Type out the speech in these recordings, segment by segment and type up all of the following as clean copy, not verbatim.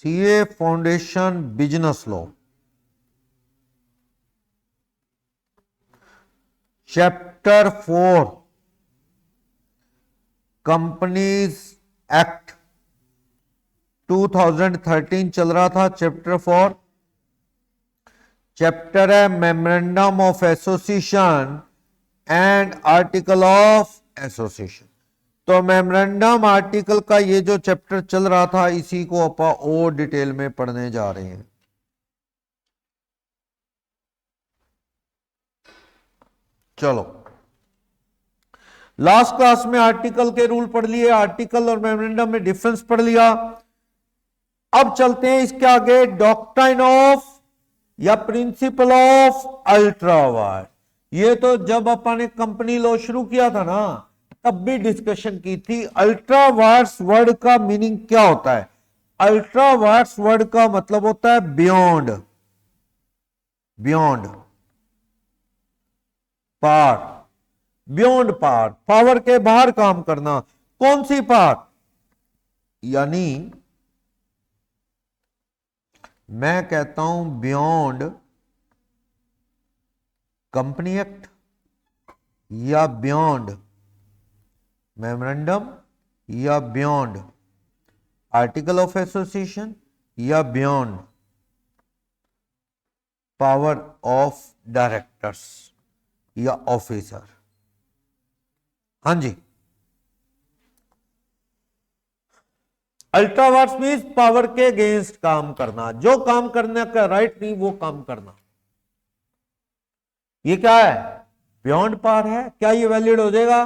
CA foundation business law, chapter 4 companies act 2013 चल रहा था। चैप्टर 4 चैप्टर है memorandum of association and article of association. तो memorandum article का ये जो चैप्टर चल रहा था इसी को अपन और डिटेल में पढ़ने जा रहे हैं। चलो, लास्ट क्लास में आर्टिकल के रूल पढ़ लिए, आर्टिकल और मेमोरेंडम में डिफरेंस पढ़ लिया। अब चलते हैं इसके आगे, डॉक्ट्राइन ऑफ या प्रिंसिपल ऑफ अल्ट्रावायर। ये तो जब अपन ने कंपनी लॉ शुरू किया था ना तब भी डिस्कशन की थी। अल्ट्रावायर्स वर्ड का मीनिंग क्या होता है? अल्ट्रावायर्स वर्ड का मतलब होता है बियॉन्ड, बियॉन्ड पार, बियॉन्ड पार, पावर के बाहर काम करना। कौन सी पार? यानी मैं कहता हूं बियॉन्ड कंपनी एक्ट या बियॉन्ड मेमोरेंडम या बियॉन्ड आर्टिकल ऑफ एसोसिएशन या बियॉन्ड पावर ऑफ डायरेक्टर्स या ऑफिसर। हां जी, अल्ट्रावायर्स मींस पावर के अगेंस्ट काम करना, जो काम करने का राइट नहीं वो काम करना। ये क्या है? बियॉन्ड पावर है। क्या ये वैलिड हो जाएगा?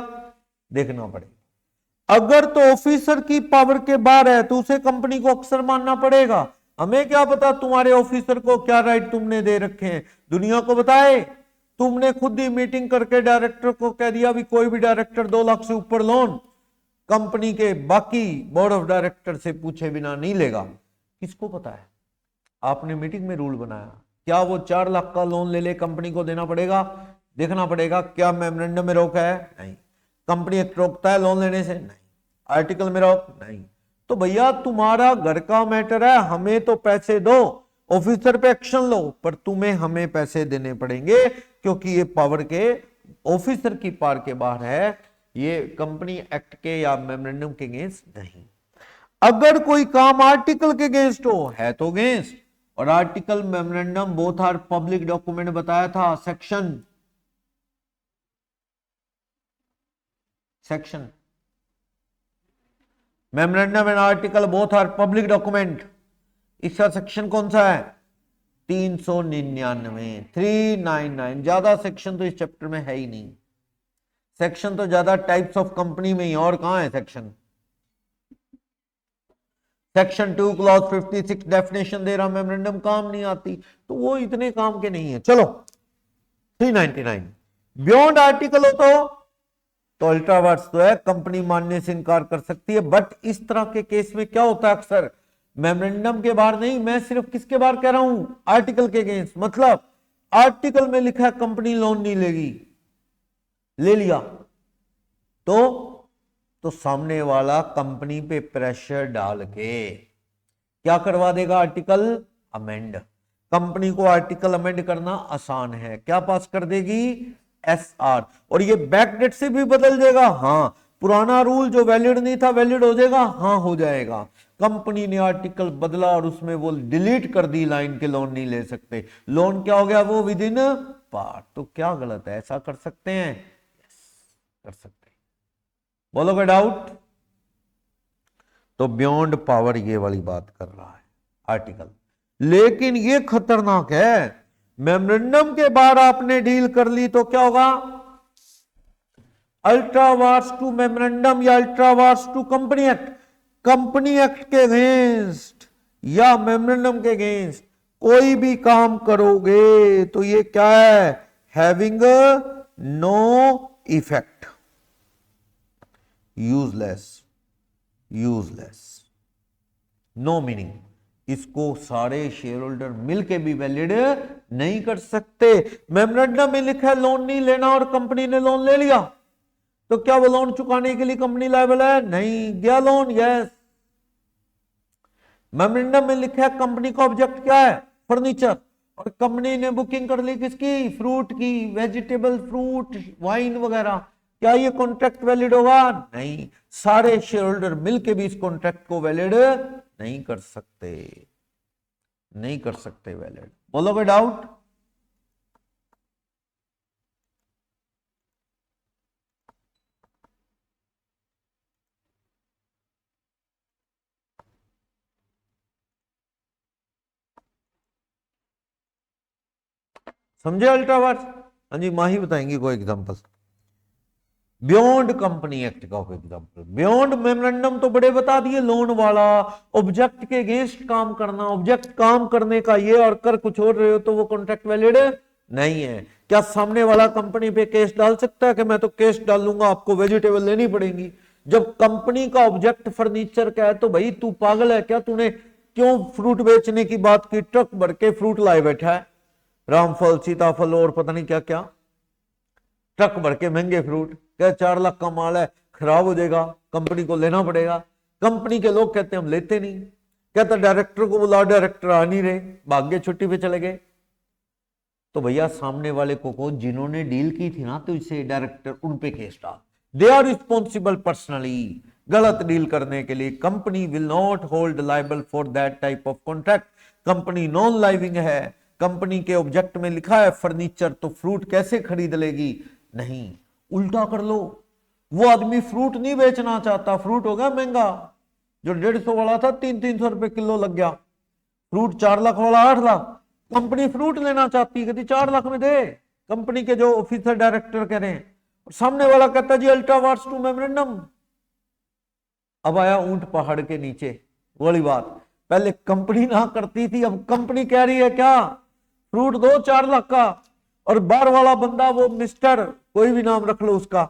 देखना पड़ेगा। अगर तो ऑफिसर की पावर के बाहर है तो उसे कंपनी को अक्सर मानना पड़ेगा। हमें क्या पता तुम्हारे ऑफिसर को क्या राइट तुमने दे रखे हैं, दुनिया को बताए? तुमने खुद ही मीटिंग करके डायरेक्टर को कह दिया भी कोई भी डायरेक्टर 2 लाख से ऊपर लोन कंपनी के बाकी बोर्ड ऑफ डायरेक्टर से पूछे बिना नहीं लेगा। किसको पता है? आपने मीटिंग में रूल बनाया। क्या वो 4 लाख का लोन ले ले कंपनी को देना पड़ेगा? देखना पड़ेगा। क्या मेमोरेंडम में रोक है? नहीं। कंपनी एक्ट रोकता है लोन लेने से? नहीं। आर्टिकल में रोक? नहीं। तो भैया तुम्हारा घर का मैटर है, हमें तो पैसे दो, ऑफिसर पे एक्शन लो, पर तुम्हें हमें पैसे देने पड़ेंगे क्योंकि ये पावर के ऑफिसर की पावर के बाहर है, ये कंपनी एक्ट के या मेमोरेंडम के अगेंस्ट नहीं। अगर कोई काम आर्टिकल के अगेंस्ट हो है तो अगेंस्ट, और article memorandum both are public document बताया था। Section memorandum and article both are public document. इसका सेक्शन कौन सा है? 399, 399। ज्यादा सेक्शन तो इस चैप्टर में है ही नहीं। सेक्शन तो ज्यादा टाइप्स ऑफ कंपनी में ही, और कहां है सेक्शन? सेक्शन 2 क्लॉज 56 डेफिनेशन दे रहा, मेमोरेंडम काम नहीं आती, तो वो इतने काम के नहीं है। चलो 399 बियॉन्ड आर्टिकल हो तो अल्ट्रावायर्स तो है, कंपनी मानने से इनकार कर सकती है। बट इस तरह के केस में क्या होता है अक्सर, मेमोरेंडम के बाहर नहीं, मैं सिर्फ किसके बाहर कह रहा हूं? आर्टिकल के अगेंस्ट। मतलब आर्टिकल में लिखा है कंपनी लोन नहीं लेगी, ले लिया तो सामने वाला कंपनी पे प्रेशर डाल के क्या करवा देगा? Article amend. कंपनी को आर्टिकल अमेंड करना आसान है। क्या पास कर देगी? एसआर। और ये बैकडेट से भी बदल देगा। हाँ, पुराना रूल जो वैलिड नहीं था वैलिड हो जाएगा। हाँ, हो जाएगा। कंपनी ने आर्टिकल बदला और उसमें वो डिलीट कर दी लाइन के लोन नहीं ले सकते, लोन क्या हो गया? वो विद इन पार। तो क्या गलत है? ऐसा कर सकते हैं? कर सकते हैं। बोलोगे डाउट? तो बियॉन्ड पावर ये वाली बात कर रहा है आर्टिकल। लेकिन ये खतरनाक है, मेमोरेंडम के बाहर आपने डील कर ली तो क्या होगा? अल्ट्रावायर्स टू मेमोरेंडम या ultra vires to company act, company act के अगेंस्ट या मेमोरेंडम के अगेंस्ट कोई भी काम करोगे तो ये क्या है? Having no effect, useless, useless, no meaning. इसको सारे शेयर होल्डर मिलके भी वैलिड नहीं कर सकते। मेमोरेंडम में लिखा है लोन नहीं लेना और कंपनी ने लोन ले लिया, तो क्या वो लोन चुकाने के लिए कंपनी लायबल है? नहीं। गया लोन? यस। मेमोरेंडम में लिखा है कंपनी का ऑब्जेक्ट क्या है, फर्नीचर, और कंपनी ने बुकिंग कर ली किसकी, फ्रूट की, वेजिटेबल, फ्रूट, वाइन वगैरह। क्या ये कॉन्ट्रैक्ट वैलिड होगा? नहीं, सारे शेयर होल्डर मिलकर भी इस कॉन्ट्रैक्ट को वैलिड नहीं कर सकते, नहीं कर सकते वैलिड। बोलो कोई डाउट? समझे अल्ट्रावर्स? हाँ जी, माही बताएंगे कोई एग्जांपल बियॉन्ड कंपनी एक्ट का। एग्जांपल बियॉन्ड मेमोरेंडम तो बड़े बता दिए, लोन वाला, ऑब्जेक्ट के अगेंस्ट काम करना, ऑब्जेक्ट काम करने का ये और कर कुछ और रहे हो तो वो कॉन्ट्रैक्ट वैलिड नहीं है। क्या सामने वाला कंपनी पे केस डाल सकता है कि मैं तो केस डाल लूंगा, आपको वेजिटेबल लेनी पड़ेगी? जब कंपनी का ऑब्जेक्ट फर्नीचर का है तो भाई तू पागल है क्या, तूने क्यों फ्रूट बेचने की बात की? ट्रक भर के फ्रूट लाए बैठा है, रामफल, सीताफल और पता नहीं क्या क्या, ट्रक भर के महंगे फ्रूट, क्या 4 लाख का माल है, खराब हो जाएगा, कंपनी को लेना पड़ेगा। कंपनी के लोग कहते हैं हम लेते नहीं, कहता डायरेक्टर को बुला, डायरेक्टर आ नहीं रहे, भाग्य छुट्टी पे चले गए। तो भैया सामने वाले को जिन्होंने डील की थी ना तो इसे डायरेक्टर, उन पे केस डाल, दे आर रिस्पॉन्सिबल पर्सनली गलत डील करने के लिए। Company will not hold liable for that type of contract. Company non living है, कंपनी के ऑब्जेक्ट में लिखा है फर्नीचर, तो फ्रूट कैसे खरीद लेगी? नहीं, उल्टा कर लो, वो आदमी फ्रूट नहीं बेचना चाहता, फ्रूट हो गया महंगा, जो 150 वाला था 300-300 रुपए किलो लग गया, फ्रूट 4 लाख वाला 8 लाख, कंपनी फ्रूट लेना चाहती है, कहती 4 लाख में दे, कंपनी के जो ऑफिसर डायरेक्टर कह रहे हैं, और सामने वाला कहता जी अल्ट्रा वार्स टू मेमोरेंडम। अब आया ऊंट पहाड़ के नीचे वाली बात, पहले कंपनी ना करती थी, अब कंपनी कह रही है क्या, फ्रूट दो 4 लाख का, और बाहर वाला बंदा वो मिस्टर, कोई भी नाम रख लो उसका,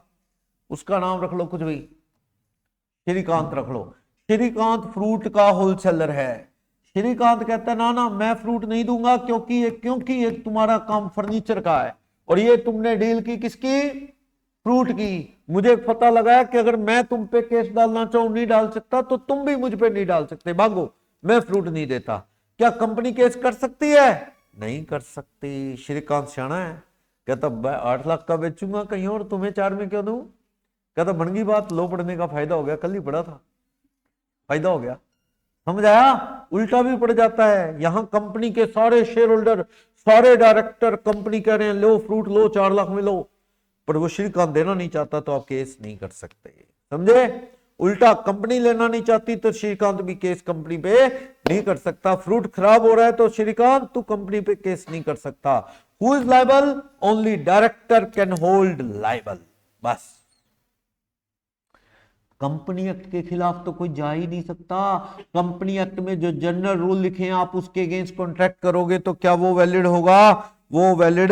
उसका नाम रख लो कुछ भी, श्रीकांत रख लो, श्रीकांत फ्रूट का होलसेलर है। श्रीकांत कहता है ना ना मैं फ्रूट नहीं दूंगा क्योंकि ये तुम्हारा काम फर्नीचर का है और ये तुमने डील की किसकी, फ्रूट की। मुझे पता लगा कि अगर मैं तुम पे केस डालना चाहूं नहीं डाल सकता, तो तुम भी मुझ पे नहीं डाल सकते, भागो, मैं फ्रूट नहीं देता। क्या कंपनी केस कर सकती है? नहीं कर सकती। श्रीकांत सियाना है, कहता 8 लाख का बेचूंगा कहीं और, तुम्हें 4 में क्यों दूं? कहता बन गई बात, लो पड़ने का फायदा हो गया, कल ही पड़ा था, फायदा हो गया। समझ आया? उल्टा भी पड़ जाता है। यहां कंपनी के सारे शेयर होल्डर, सारे डायरेक्टर कंपनी कह रहे हैं लो फ्रूट लो 4 लाख में लो, पर वो श्रीकांत देना नहीं चाहता तो आप केस नहीं कर सकते। समझे? उल्टा कंपनी लेना नहीं चाहती तो श्रीकांत भी केस कंपनी पे नहीं कर सकता। फ्रूट खराब हो रहा है तो श्रीकांत तू कंपनी पे केस नहीं कर सकता। Who is liable? Only director can hold liable, बस। कंपनी एक्ट के खिलाफ तो कोई जा ही नहीं सकता। कंपनी एक्ट में जो जनरल रूल लिखे हैं आप उसके अगेंस्ट कॉन्ट्रैक्ट करोगे तो क्या वो वैलिड होगा? वो वैलिड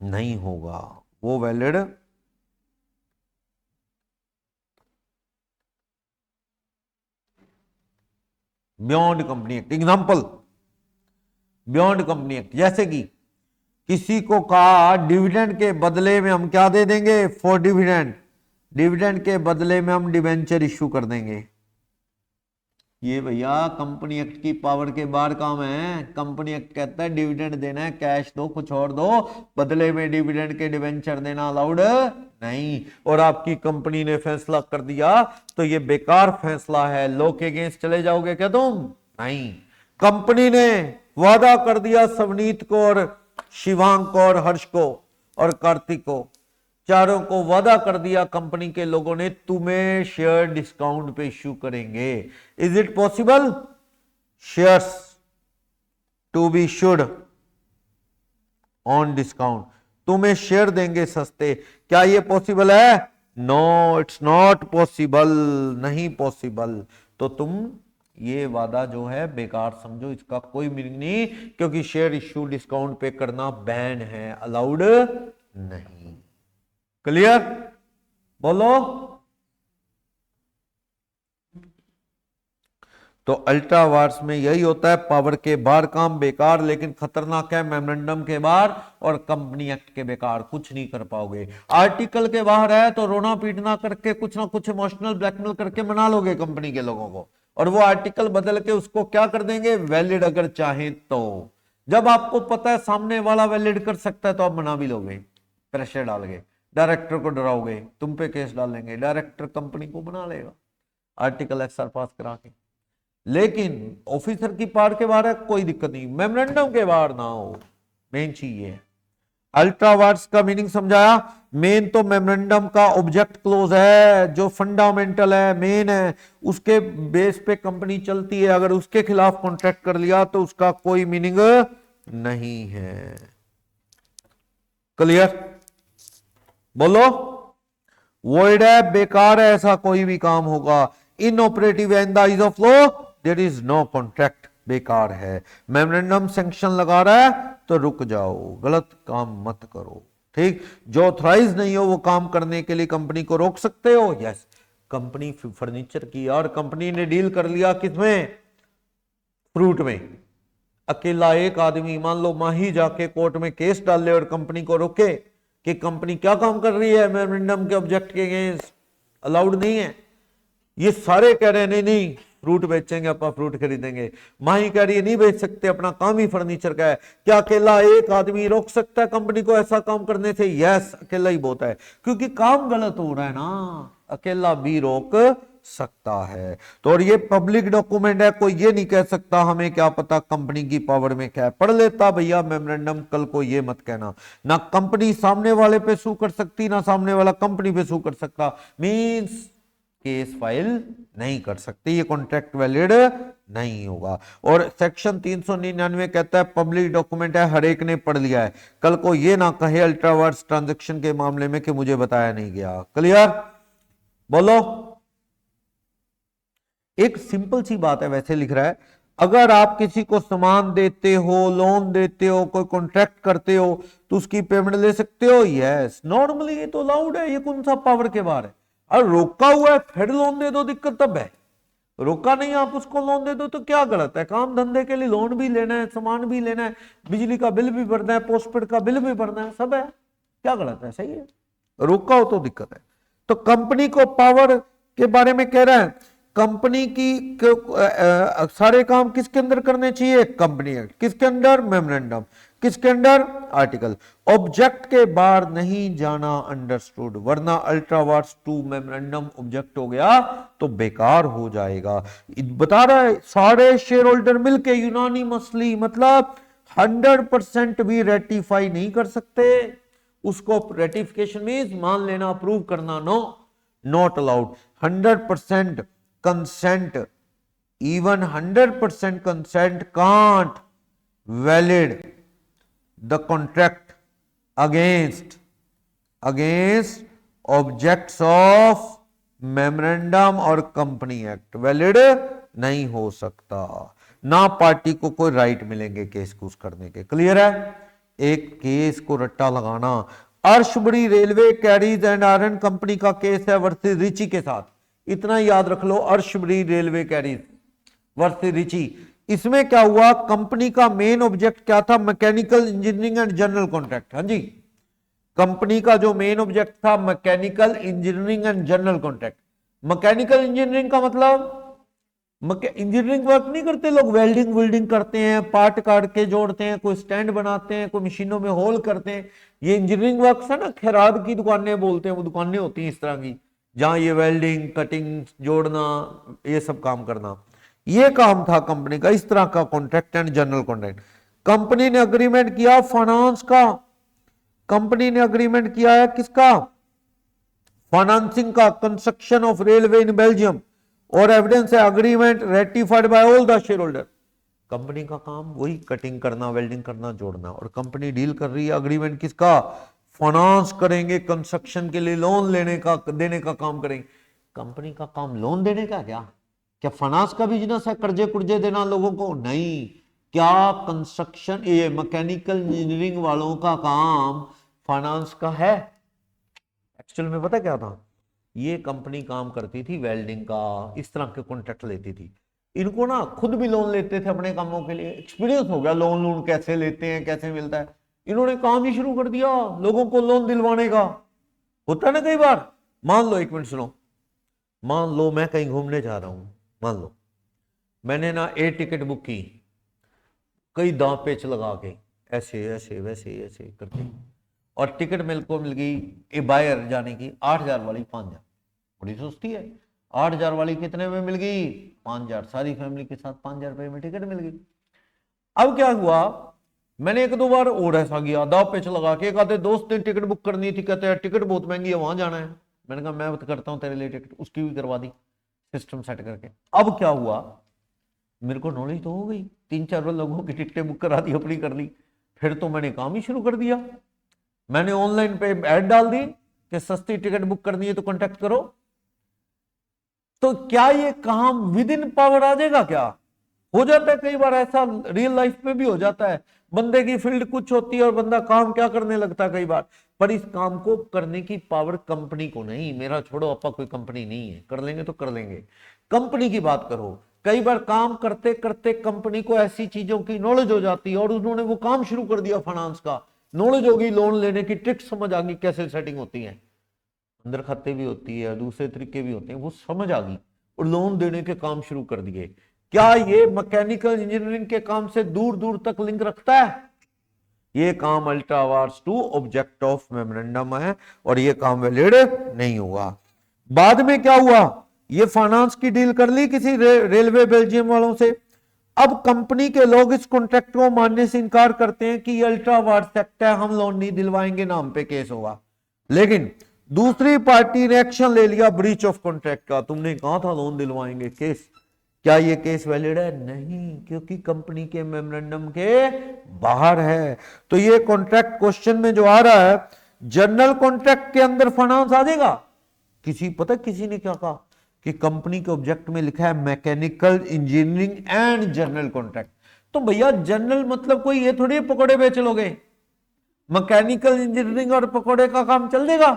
नहीं होगा, वो valid beyond company act. Example beyond company act, जैसे कि किसी को कहा डिविडेंड के बदले में हम क्या दे देंगे, फॉर डिविडेंड, डिविडेंड के बदले में हम डिवेंचर इश्यू कर देंगे। ये भैया कंपनी एक्ट की पावर के बाहर काम है। कंपनी एक्ट कहता है डिविडेंड देना है, कैश दो कुछ और दो, बदले में डिविडेंड के डिवेंचर देना अलाउड नहीं। और आपकी कंपनी ने फैसला कर दिया तो ये बेकार फैसला है, लॉ के अगेंस्ट चले जाओगे क्या तुम? नहीं। कंपनी ने वादा कर दिया सवनीत को और शिवांग को और हर्ष को और कार्तिक को, चारों को वादा कर दिया कंपनी के लोगों ने तुम्हें शेयर डिस्काउंट पे इश्यू करेंगे। Is it possible? Shares to be issued on discount, तुम्हें शेयर देंगे सस्ते, क्या ये पॉसिबल है? नो, इट्स नॉट पॉसिबल, नहीं पॉसिबल। तो तुम ये वादा जो है बेकार समझो, इसका कोई मीनिंग नहीं, क्योंकि शेयर इश्यू डिस्काउंट पे करना बैन है, अलाउड नहीं। क्लियर? बोलो। तो अल्ट्रा वार्स में यही होता है, पावर के बाहर काम बेकार, लेकिन खतरनाक है मेमोरेंडम के बाहर और कंपनी एक्ट के बेकार, कुछ नहीं कर पाओगे। आर्टिकल के बाहर है तो रोना पीटना करके कुछ ना कुछ इमोशनल ब्लैकमेल करके मना लोगे कंपनी के लोगों को, और वो आर्टिकल बदल के उसको क्या कर देंगे, वैलिड अगर चाहें तो। जब आपको पता है सामने वाला वैलिड कर सकता है तो आप बना भी लोगे, प्रेशर डाल के। डायरेक्टर को डराओगे, तुम पे केस डालेंगे, डायरेक्टर कंपनी को बना लेगा आर्टिकल एक्सआर पास करा के। लेकिन ऑफिसर की पावर के बाहर है, कोई दिक्कत नहीं, मेमोरेंडम के बाहर ना हो। मेन चीज ये है। अल्ट्रा वायर्स का मीनिंग समझाया। मेन तो मेमोरेंडम का ऑब्जेक्ट क्लोज है, जो फंडामेंटल है, मेन है, उसके बेस पे कंपनी चलती है। अगर उसके खिलाफ कॉन्ट्रैक्ट कर लिया तो उसका कोई मीनिंग नहीं है। क्लियर? बोलो। वॉइड है, बेकार है, ऐसा कोई भी काम होगा। Inoperative in the eyes of law, there is no contract, बेकार है। मेमोरेंडम सैंक्शन लगा रहा है तो रुक जाओ, गलत काम मत करो। ठीक, जो ऑथराइज नहीं हो वो काम करने के लिए कंपनी को रोक सकते हो। यस, कंपनी फर्नीचर की और कंपनी ने डील कर लिया किसमें, फ्रूट में। अकेला एक आदमी मान लो माही जाके कोर्ट में केस डाल ले और कंपनी को रोके कि कंपनी क्या काम कर रही है मेमोरेंडम के ऑब्जेक्ट के अगेंस्ट, अलाउड नहीं है। ये सारे कह रहे हैं नहीं नहीं फ्रूट बेचेंगे, अपना फ्रूट खरीदेंगे। माही कह रही है नहीं बेच सकते, अपना काम ही फर्नीचर का है। क्या अकेला एक आदमी रोक सकता है कंपनी को ऐसा काम करने से? यस, अकेला ही बहुत है, क्योंकि काम गलत हो रहा है ना, अकेला भी रोक सकता है। तो और ये पब्लिक डॉक्यूमेंट है, कोई ये नहीं कह सकता हमें क्या पता कंपनी की पावर में क्या है। पढ़ लेता भैया मेमोरेंडम, कल को ये मत कहना। ना कंपनी सामने वाले पे सू कर सकती, ना सामने वाला कंपनी पे सू कर सकता। मींस केस फाइल नहीं कर सकती, ये कॉन्ट्रैक्ट वैलिड नहीं होगा। और सेक्शन 399 कहता है पब्लिक डॉक्यूमेंट है, हर एक ने पढ़ लिया है। कल को ये ना कहे अल्ट्रा वायर्स ट्रांजैक्शन के मामले में कि मुझे बताया नहीं गया। क्लियर? बोलो। एक सिंपल सी बात है, वैसे लिख रहा है, अगर आप किसी को सामान देते हो, लोन देते हो, कोई कॉन्ट्रैक्ट करते हो तो उसकी पेमेंट ले सकते हो। यस, नॉर्मली ये तो अलाउड है, ये कौन सा पावर के बाहर है। और रोका हुआ है फिर लोन दे दो, दिक्कत तब है। रोका नहीं आप उसको लोन दे दो तो क्या गलत है? काम धंधे के लिए लोन भी लेना है, सामान भी लेना है, बिजली का बिल भी भरना है, पोस्टपेड का बिल भी भरना है, सब है, क्या गलत है? सही है, रोका हो तो दिक्कत है। तो कंपनी को पावर के बारे में कह रहा है, कंपनी की सारे काम किसके अंदर करने चाहिए? Company act. किसके अंदर? मेमोरेंडम। किसके अंदर? आर्टिकल। ऑब्जेक्ट के बाहर नहीं जाना, अंडरस्टूड, वरना अल्ट्रा वायर्स 2 मेमोरेंडम ऑब्जेक्ट हो गया तो बेकार हो जाएगा। बता रहा है सारे शेयर होल्डर मिलके यूनानिमसली, मतलब 100% भी रेटिफाई नहीं कर सकते उसको। रेटिफिकेशन मींस मान लेना, अप्रूव करना, no, not allowed. 100% consent, even 100% consent can't valid the contract against objects of memorandum और कंपनी एक्ट, वैलिड नहीं हो सकता। ना पार्टी को कोई राइट मिलेंगे केस कूस करने के। क्लियर है? एक केस को रट्टा लगाना। Ashbury railway carriage and iron company का केस है वर्सेस रिची के साथ, इतना याद रख लो, Ashbury railway carriage versus Riche. इसमें क्या हुआ, कंपनी का मेन ऑब्जेक्ट क्या था? Mechanical engineering and general contract. हाँ जी, कंपनी का जो मेन ऑब्जेक्ट था mechanical engineering and general contract. Mechanical engineering का मतलब इंजीनियरिंग वर्क नहीं करते लोग, वेल्डिंग वेल्डिंग करते हैं, पार्ट काट के जोड़ते हैं, कोई स्टैंड बनाते हैं, कोई मशीनों में होल करते हैं, ये इंजीनियरिंग वर्क है ना। खैरात की दुकानें बोलते हैं, वो दुकानें होती हैं इस तरह की जहां ये वेल्डिंग, कटिंग, जोड़ना, ये सब काम करना, ये काम था कंपनी का। इस तरह का contract and general contract. Company ने अग्रीमेंट किया फाइनेंस का, कंपनी ने अग्रीमेंट किया है किसका? फाइनेंसिंग का, construction of railway in Belgium, और एविडेंस है agreement ratified by all the shareholder. Company का काम वही कटिंग करना, वेल्डिंग करना, जोड़ना, और कंपनी डील कर रही है, अग्रीमेंट किसका? फाइनेंस करेंगे, कंस्ट्रक्शन के लिए लोन लेने का, देने का काम करेंगे। कंपनी का काम लोन देने का? क्या फाइनेंस का बिजनेस है, कर्जे कुर्जे देना लोगों को? नहीं। क्या कंस्ट्रक्शन, ये मैकेनिकल इंजीनियरिंग वालों का काम फाइनेंस का है? एक्चुअल में पता क्या था, ये कंपनी काम करती थी वेल्डिंग का, इस तरह के कॉन्ट्रैक्ट लेती थी। इनको ना खुद भी लोन लेते थे अपने कामों के लिए, एक्सपीरियंस हो गया लोन कैसे लेते हैं, कैसे मिलता है। इन्होंने काम ही शुरू कर दिया लोगों को लोन दिलवाने का। होता है ना कई बार, मान लो, एक मिनट सुनो, मान लो मैं कहीं घूमने जा रहा हूं, मान लो मैंने ना ए टिकट बुक की, कई दांव पेच लगा के, ऐसे ऐसे वैसे ऐसे करके, और टिकट मेरे को मिल गई ए बायर जाने की 8,000 वाली 5,000। बड़ी सस्ती है। 8,000 वाली कितने में मिल गई? 5,000। सारी फैमिली के साथ 5,000 रुपए में टिकट मिल गई। अब क्या हुआ, मैंने एक दो बार और ऐसा गया, दाव पेच लगा के, कहते दोस्त ने टिकट बुक करनी थी, कहते हैं टिकट बहुत महंगी है, वहां जाना है। मैंने कहा मैं करता हूं तेरे लिए टिकट, उसकी भी करवा दी सिस्टम सेट करके। अब क्या हुआ, मेरे को नॉलेज तो हो गई, 3-4 लोगों की टिकटें बुक करा दी, अपनी कर ली। फिर तो मैंने काम ही शुरू कर दिया। मैंने ऑनलाइन पे ऐड डाल दी कि सस्ती टिकट बुक करनी है तो कांटेक्ट करो। तो क्या ये काम विद इन पावर आ जाएगा? क्या हो जाता है कई बार ऐसा, रियल लाइफ में भी हो जाता है। बंदे की फील्ड कुछ होती है और बंदा काम क्या करने लगता है कई बार, पर इस काम को करने की पावर कंपनी को नहीं। मेरा छोड़ो, आपका कोई कंपनी नहीं है, कर लेंगे तो कर लेंगे, कंपनी की बात करो। कई बार काम करते करते कंपनी को ऐसी चीजों की नॉलेज हो जाती है और उन्होंने वो काम शुरू कर दिया, फाइनेंस का नॉलेज होगी, लोन लेने की ट्रिक समझ आ गई, कैसे सेटिंग होती है, अंदर खाते भी होती है, दूसरे तरीके भी होते हैं, वो समझ आ गई और लोन देने के काम शुरू कर दिए। क्या ये मैकेनिकल इंजीनियरिंग के काम से दूर दूर तक लिंक रखता है? ये काम ultra wars 2 object of memorandum है और ये काम वैलिड नहीं हुआ। बाद में क्या हुआ, ये फाइनेंस की डील कर ली किसी रेलवे बेल्जियम वालों से। अब कंपनी के लोग इस कॉन्ट्रैक्ट को मानने से इनकार करते हैं कि ये अल्ट्रा वार्स एक्ट है, हम लोन नहीं दिलवाएंगे, नाम पे केस होगा। लेकिन दूसरी पार्टी ने एक्शन ले लिया ब्रीच ऑफ कॉन्ट्रैक्ट का, तुमने कहा था लोन दिलवाएंगे, केस। क्या ये केस वैलिड है? नहीं, क्योंकि कंपनी के मेमोरेंडम के बाहर है। तो ये कॉन्ट्रैक्ट क्वेश्चन में जो आ रहा है, जनरल कॉन्ट्रैक्ट के अंदर फाइनेंस आ जाएगा। किसी ने क्या कहा कि कंपनी के ऑब्जेक्ट में लिखा है mechanical engineering and general contract. तो भैया जनरल मतलब कोई ये थोड़ी पकौड़े बेच लोगे, मैकेनिकल इंजीनियरिंग और पकौड़े का काम चल देगा?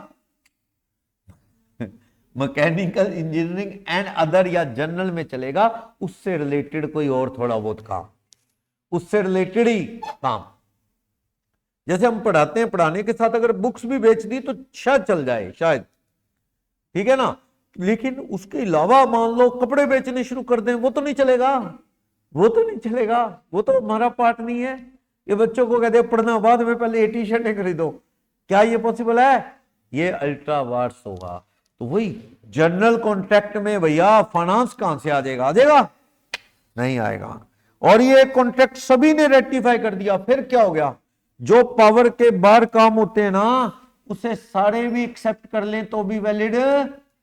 मैकेनिकल इंजीनियरिंग एंड अदर या जनरल में चलेगा, उससे रिलेटेड कोई और थोड़ा बहुत काम, उससे रिलेटेड ही काम। जैसे हम पढ़ाते हैं, पढ़ाने के साथ अगर बुक्स भी बेच दी तो शायद चल जाए, शायद, ठीक है ना। लेकिन उसके अलावा मान लो कपड़े बेचने शुरू कर दें, वो तो नहीं चलेगा, वो तो नहीं चलेगा, वो तो हमारा पार्ट नहीं है। ये बच्चों को कहते हैं पढ़ना बाद में, पहले ये टी शर्टें खरीदो, क्या ये पॉसिबल है? ये अल्ट्रा वार्स होगा। तो वही जनरल कॉन्ट्रैक्ट में भैया फाइनेंस कहां से आ जाएगा? आ जाएगा? नहीं आएगा। और ये कॉन्ट्रैक्ट सभी ने रेक्टिफाई कर दिया। फिर क्या हो गया, जो पावर के बाहर काम होते हैं ना, उसे सारे भी एक्सेप्ट कर लें तो भी वैलिड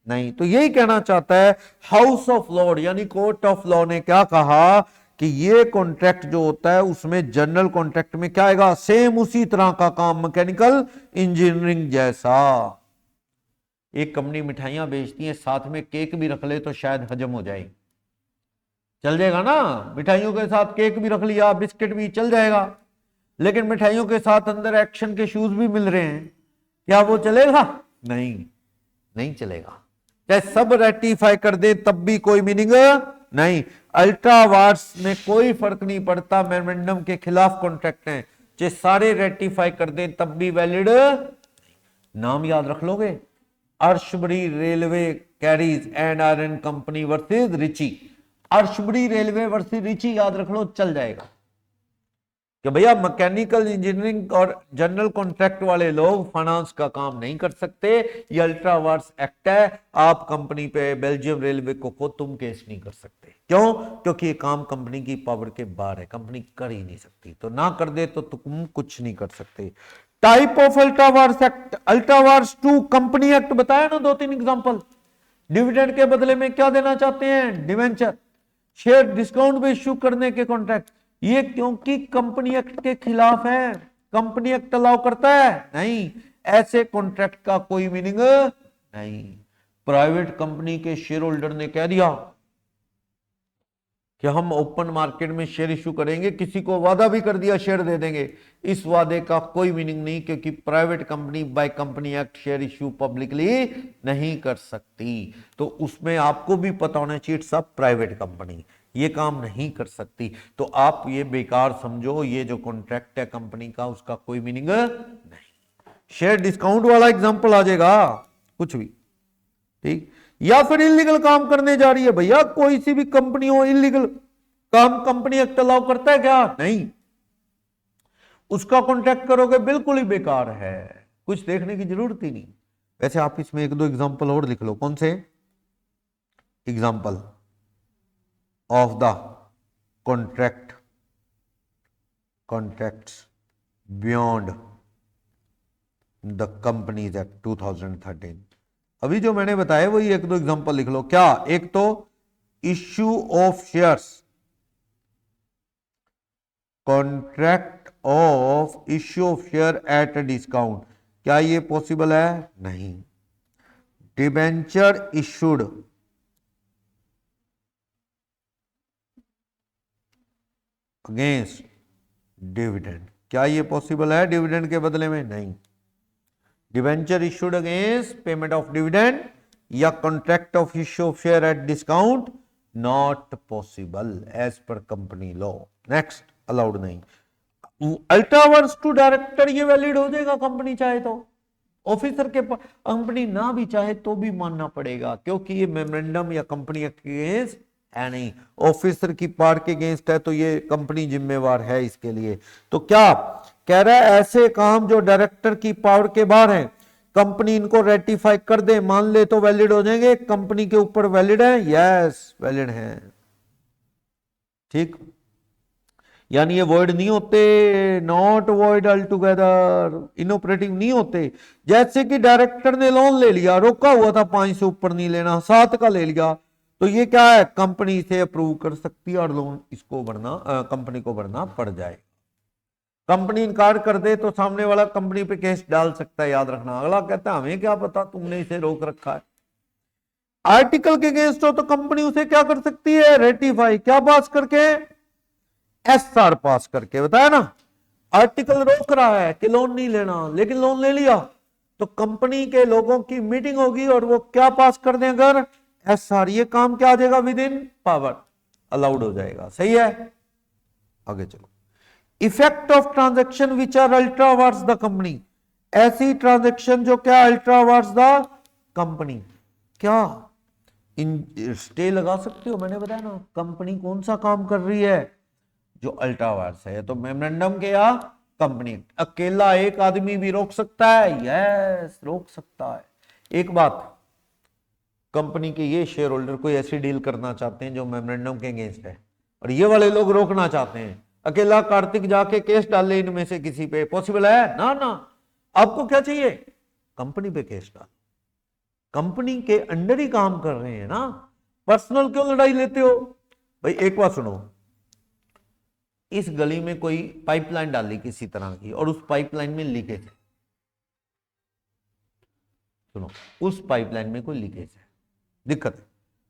नहीं। तो यही कहना चाहता है हाउस ऑफ लॉर्ड यानी कोर्ट ऑफ लॉ ने क्या कहा कि ये कॉन्ट्रैक्ट जो होता है उसमें जनरल कॉन्ट्रैक्ट में क्या आएगा, सेम उसी तरह का काम मैकेनिकल इंजीनियरिंग जैसा। एक कंपनी मिठाइयां बेचती है, साथ में केक भी रख ले तो शायद हजम हो जाए, चल जाएगा ना। मिठाइयों के साथ केक भी रख लिया, बिस्किट भी, चल जाएगा। लेकिन मिठाइयों के साथ अंदर एक्शन के शूज भी मिल रहे हैं, क्या वो चलेगा? नहीं, नहीं चलेगा। चाहे सब रेटिफाई कर दे तब भी कोई मीनिंग नहीं। अल्ट्रा वार्स में कोई फर्क नहीं पड़ता, मेमोरेंडम के खिलाफ कॉन्ट्रैक्ट है, चाहे सारे रेटिफाई कर दे तब भी वैलिड। नाम याद रख लोगे, Ashbury railway carriage and iron company versus Riche. Ashbury railway versus Riche याद रख लो, चल जाएगा कि भैया मैकेनिकल इंजीनियरिंग और जनरल कॉन्ट्रैक्ट वाले लोग फाइनेंस का काम नहीं कर सकते, ये अल्ट्रा वार्स एक्ट है। आप कंपनी पे बेल्जियम रेलवे को तुम केस नहीं कर सकते। क्यों? क्योंकि ये काम कंपनी की पावर के बाहर है, कंपनी कर ही नहीं सकती। तो ना कर दे तो तुम कुछ नहीं कर सकते। Type of ultra wars act, ultra wars 2 company act बताया ना, 2-3 एग्जांपल। डिविडेंड के बदले में क्या देना चाहते हैं? डिवेंचर, शेयर डिस्काउंट भी इश्यू करने के कॉन्ट्रैक्ट। ये क्योंकि कंपनी एक्ट के खिलाफ है, कंपनी एक्ट अलाउ करता है नहीं, ऐसे कॉन्ट्रैक्ट का कोई मीनिंग नहीं। प्राइवेट कंपनी के शेयर होल्डर ने कह दिया कि हम ओपन मार्केट में शेयर इश्यू करेंगे, किसी को वादा भी कर दिया शेयर दे देंगे, इस वादे का कोई मीनिंग नहीं, क्योंकि private company by company act share issue publicly नहीं कर सकती। तो उसमें आपको भी पता होना चाहिए, सब प्राइवेट कंपनी ये काम नहीं कर सकती। तो आप ये बेकार समझो, ये जो कॉन्ट्रैक्ट है कंपनी का, उसका कोई मीनिंग नहीं। शेयर डिस्काउंट वाला एग्जांपल आ जाएगा कुछ भी, ठीक। या फिर इलीगल काम करने जा रही है, भैया कोई सी भी कंपनी हो इलीगल, काम कंपनी एक्ट अलाउ करता है क्या? नहीं। उसका कॉन्ट्रैक्ट करोगे बिल्कुल ही बेकार है, कुछ देखने की जरूरत ही नहीं। वैसे आप इसमें एक दो एग्जांपल और लिख लो। कौन से example of the contracts beyond the companies act 2013। अभी जो मैंने बताया वही एक दो एग्जांपल लिख लो। क्या? एक तो issue of shares, contract of issue of share at a discount, क्या ये पॉसिबल है? नहीं। डिबेंचर इशूड अगेंस्ट डिविडेंड, क्या ये पॉसिबल है डिविडेंड के बदले में? नहीं। Debenture issued against payment of dividend या contract of issue of share at discount, not possible as per company law. Next, allowed नहीं। अल्ट्रावर्स टू डायरेक्टर ये वैलिड हो जाएगा कंपनी चाहे तो, ऑफिसर के कंपनी ना भी चाहे तो भी मानना पड़ेगा, क्योंकि ये मेमोरेंडम या कंपनी एक्ट के अगेंस्ट है नहीं। ऑफिसर की पावर के अगेंस्ट है तो ये कंपनी जिम्मेवार है इसके लिए। तो क्या कह रहा है? ऐसे काम जो डायरेक्टर की पावर के बाहर है, कंपनी इनको रेटिफाई कर दे, मान ले, तो वैलिड हो जाएंगे। कंपनी के ऊपर वैलिड है? यस, वैलिड है। ठीक, यानी ये वॉइड नहीं होते, not void all together, inoperative नहीं होते। जैसे कि डायरेक्टर ने लोन ले लिया, रोका हुआ था 5 से ऊपर नहीं लेना, 7 का ले लिया, तो ये क्या है? कंपनी इसे अप्रूव कर सकती है और लोन इसको भरना, कंपनी को भरना पड़ जाए। कंपनी इनकार कर दे तो सामने वाला कंपनी पे केस डाल सकता है, याद रखना। अगला कहता है हमें क्या पता, तुमने इसे रोक रखा है। आर्टिकल के अगेंस्ट हो तो कंपनी उसे क्या कर सकती है? रेटिफाई, क्या पास करके? एसआर पास करके। बताया ना, आर्टिकल रोक रहा है कि लोन नहीं लेना, लेकिन लोन ले लिया तो कंपनी के लोगों की मीटिंग होगी और वो क्या पास कर दें? अगर एसआर, ये काम क्या आ जाएगा? विद इन पावर, अलाउड हो जाएगा। सही है, आगे चलो। Effect of transaction which are ultra vires the company, ऐसी ट्रांजेक्शन जो क्या अल्ट्रावर्स द कंपनी, क्या स्टे लगा सकते हो? मैंने बताया ना, कंपनी कौन सा काम कर रही है जो अल्ट्रावर्स है, तो मेमोरेंडम के या कंपनी। अकेला एक आदमी भी रोक सकता है? यस, रोक सकता है। एक बात, कंपनी के ये शेयर होल्डर कोई ऐसी डील करना चाहते हैं जो मेमोरेंडम के अगेंस्ट है, और ये वाले लोग रोकना चाहते हैं, अकेला कार्तिक जाके केस डाल ले इनमें से किसी पे, पॉसिबल है? ना ना। आपको क्या चाहिए? कंपनी पे केस डाल, कंपनी के अंडर ही काम कर रहे हैं ना, पर्सनल क्यों लड़ाई लेते हो भाई? एक बात सुनो, इस गली में कोई पाइपलाइन डाली किसी तरह की और उस पाइपलाइन में लीकेज है, सुनो, उस पाइपलाइन में कोई लीकेज है, दिक्कत है,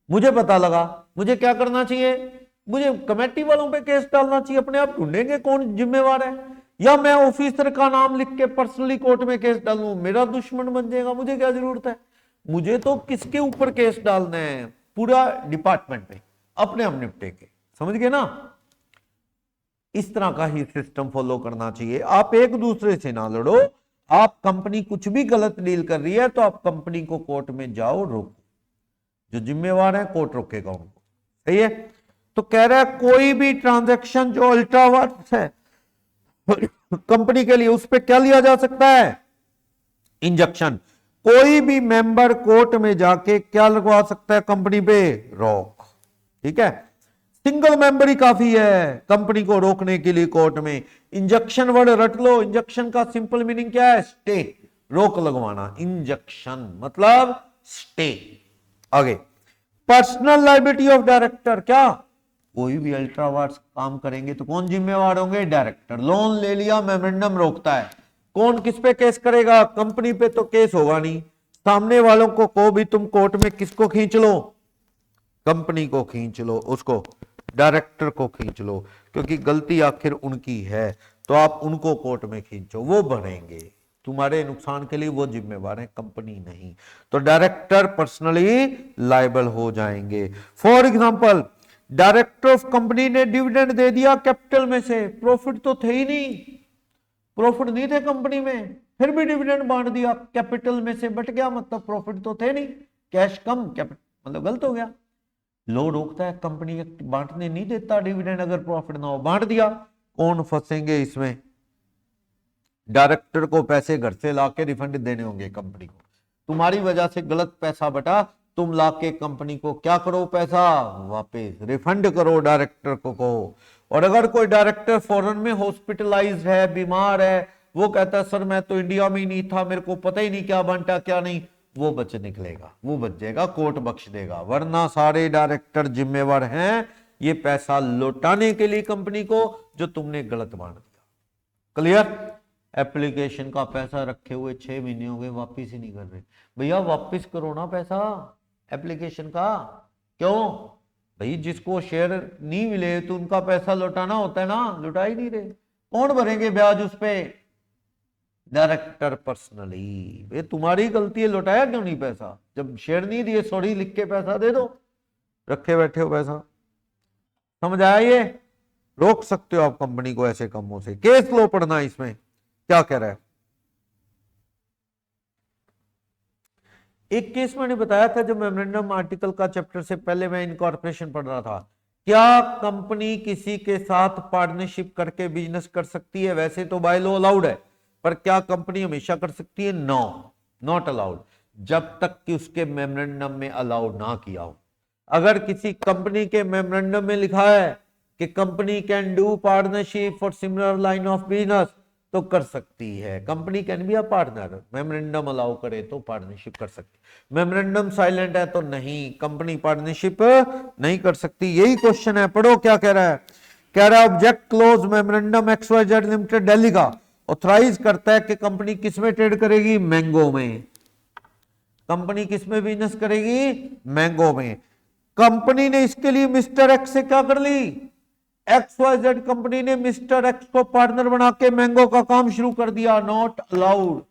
मुझे पता लगा, मुझे क्या करना चाहिए? मुझे कमेटी वालों पे केस डालना चाहिए। अपने आप ढूंढेंगे कौन जिम्मेवार है, या मैं ऑफिसर का नाम लिख के पर्सनली कोर्ट में केस डालूं, मेरा दुश्मन बन जाएगा, मुझे क्या जरूरत है? मुझे तो किसके ऊपर केस डालना है? पूरा डिपार्टमेंट पे, अपने हम निपटेंगे। समझ गए ना? इस तरह का ही सिस्टम फॉलो करना चाहिए। आप एक दूसरे से ना लड़ो, आप कंपनी कुछ भी गलत डील कर रही है तो आप कंपनी को कोर्ट में जाओ, रोको, जो जिम्मेवार है कोर्ट रोकेगा उनको। सही है? तो कह रहा है कोई भी ट्रांजैक्शन जो अल्ट्रावर्स है कंपनी के लिए, उस पर क्या लिया जा सकता है? इंजक्शन। कोई भी मेंबर कोर्ट में जाके क्या लगवा सकता है कंपनी पे? रोक। ठीक है, सिंगल मेंबर ही काफी है कंपनी को रोकने के लिए कोर्ट में। इंजक्शन वर्ड रट लो, इंजक्शन का सिंपल मीनिंग क्या है? स्टे, रोक लगवाना। इंजक्शन मतलब स्टे। आगे, पर्सनल लायबिलिटी ऑफ डायरेक्टर, क्या कोई भी अल्ट्रावर्स काम करेंगे तो कौन जिम्मेवार होंगे? डायरेक्टर। लोन ले लिया, मेमोरेंडम रोकता है, कौन किस पे केस करेगा? कंपनी पे तो केस होगा नहीं, सामने वालों को भी तुम कोर्ट में किसको खींच लो? कंपनी को खींच लो, उसको डायरेक्टर को खींच लो, क्योंकि गलती आखिर उनकी है, तो आप उनको कोर्ट में खींचो, वो भरेंगे तुम्हारे नुकसान के लिए, वो जिम्मेवार है, कंपनी नहीं। तो डायरेक्टर पर्सनली लायबल हो जाएंगे। For example, director of company ने डिविडेंड दे दिया कैपिटल में से, प्रॉफिट तो थे ही नहीं, प्रॉफिट नहीं थे कंपनी में, फिर भी डिविडेंड बांट दिया, कैपिटल में से बट गया, मतलब प्रॉफिट तो थे नहीं, कैश कम, कैपिटल मतलब गलत हो गया। लो रोकता है, कंपनी बांटने नहीं देता डिविडेंड अगर प्रॉफिट ना हो, बांट दिया, कौन फंसेंगे इसमें? डायरेक्टर को पैसे घर से लाके रिफंड देने होंगे कंपनी को, तुम्हारी वजह से गलत पैसा बटा, तुम लाके कंपनी को क्या करो, पैसा वापस रिफंड करो डायरेक्टर को। और अगर कोई डायरेक्टर फॉरेन में हॉस्पिटलाइज्ड है, बीमार है, वो कहता है सर मैं तो इंडिया में ही नहीं था, मेरे को पता ही नहीं क्या बांटा क्या नहीं, वो बच निकलेगा, वो बच जाएगा, कोर्ट बख्श देगा। वरना सारे डायरेक्टर जिम्मेवार हैं ये पैसा लौटाने के लिए कंपनी को जो तुमने गलत बांट दिया। क्लियर? एप्लीकेशन का पैसा रखे हुए 6 महीने हो गए, वापिस ही नहीं कर रहे, भैया वापिस करो ना पैसा एप्लीकेशन का। क्यों भाई? जिसको शेयर नहीं मिले तो उनका पैसा लौटाना होता है ना, लौटा ही नहीं रहे, कौन भरेंगे ब्याज उस पे? Director personally. ये तुम्हारी गलती है, लौटाया क्यों नहीं पैसा? जब शेयर नहीं दिए सॉरी लिख के पैसा दे दो, रखे बैठे हो पैसा। समझ आया? ये रोक सकते हो आप कंपनी को ऐसे कामों से। केस लो पढ़ना, इसमें क्या कह रहा है। एक केस मैंने बताया था जो मेमोरेंडम आर्टिकल का चैप्टर से पहले मैं इनकॉर्पोरेशन पढ़ रहा था। क्या कंपनी किसी के साथ पार्टनरशिप करके बिजनेस कर सकती है? वैसे तो बाय लॉ अलाउड है, पर क्या कंपनी हमेशा कर सकती है? नो, नॉट अलाउड, जब तक कि उसके मेमोरेंडम में अलाउड ना किया हो। अगर किसी कंपनी के मेमोरेंडम में लिखा है कि company can do partnership for similar line of business, तो कर सकती है। Company can be a partner, memorandum allow करे तो पार्टनरशिप कर सकती, मेमोरेंडम साइलेंट है तो नहीं, कंपनी पार्टनरशिप नहीं कर सकती। यही क्वेश्चन है, पढ़ो क्या कह रहा है। कह रहा है object close memorandum XYZ limited Delhi का ऑथराइज करता है कि कंपनी किसमें ट्रेड करेगी? मैंगो में। कंपनी किसमें बिजनेस करेगी? मैंगो में। कंपनी ने इसके लिए मिस्टर एक्स से क्या कर ली? XYZ कंपनी ने मिस्टर एक्स को पार्टनर बना के मैंगो का काम शुरू कर दिया। नॉट अलाउड,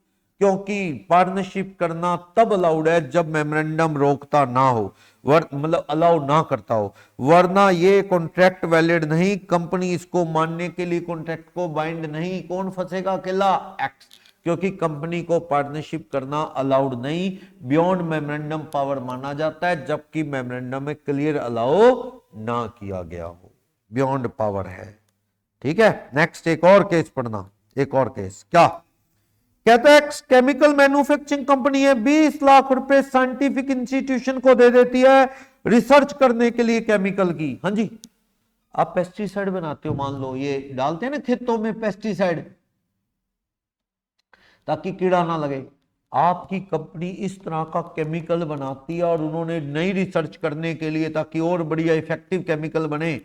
क्योंकि पार्टनरशिप करना तब अलाउड है जब मेमोरेंडम रोकता ना हो, मतलब अलाउ ना करता हो, वरना ये कॉन्ट्रैक्ट वैलिड नहीं। कंपनी इसको मानने के लिए कॉन्ट्रैक्ट को बाइंड नहीं। कौन फंसेगा? अकेला एक्स, क्योंकि कंपनी को पार्टनरशिप करना अलाउड नहीं, बियॉन्ड मेमोरेंडम पावर माना जाता है, जबकि मेमोरेंडम में क्लियर अलाउ ना किया गया हो, बियॉन्ड पावर है। ठीक है, नेक्स्ट एक और केस पढ़ना। एक और केस क्या कहता है? केमिकल मैन्युफैक्चरिंग कंपनी है, 20 लाख रुपए साइंटिफिक इंस्टीट्यूशन को दे देती है रिसर्च करने के लिए केमिकल की। हाँ जी, आप पेस्टिसाइड बनाते हो, मान लो ये डालते हैं ना खेतों में पेस्टिसाइड ताकि कीड़ा ना लगे। आपकी कंपनी इस तरह का केमिकल बनाती है और उन्होंने नई रिसर्च करने के लिए ताकि और बढ़िया इफेक्टिव केमिकल बने,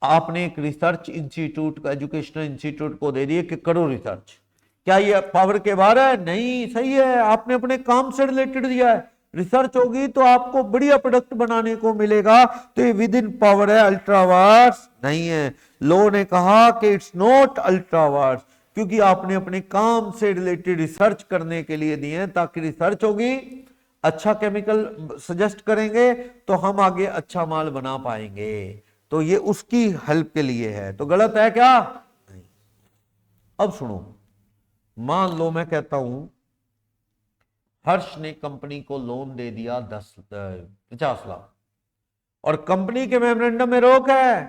आपने एक रिसर्च इंस्टीट्यूट, एजुकेशनल इंस्टीट्यूट को दे दिए कि करो रिसर्च। क्या ये पावर के बाहर है? नहीं, सही है, आपने अपने काम से रिलेटेड दिया है। रिसर्च होगी तो आपको बढ़िया प्रोडक्ट बनाने को मिलेगा, तो ये विद इन पावर है, अल्ट्रावायर्स नहीं है। लॉ ने कहा कि इट्स नॉट अल्ट्रावायर्स, क्योंकि आपने अपने काम से रिलेटेड रिसर्च करने के लिए दिए हैं, ताकि रिसर्च होगी, अच्छा केमिकल सजेस्ट करेंगे तो हम आगे अच्छा माल बना पाएंगे, तो ये उसकी हेल्प के लिए है। तो गलत है क्या? नहीं। अब सुनो, मान लो मैं कहता हूं हर्ष ने कंपनी को लोन दे दिया 50 लाख, और कंपनी के मेमोरेंडम में रोक है,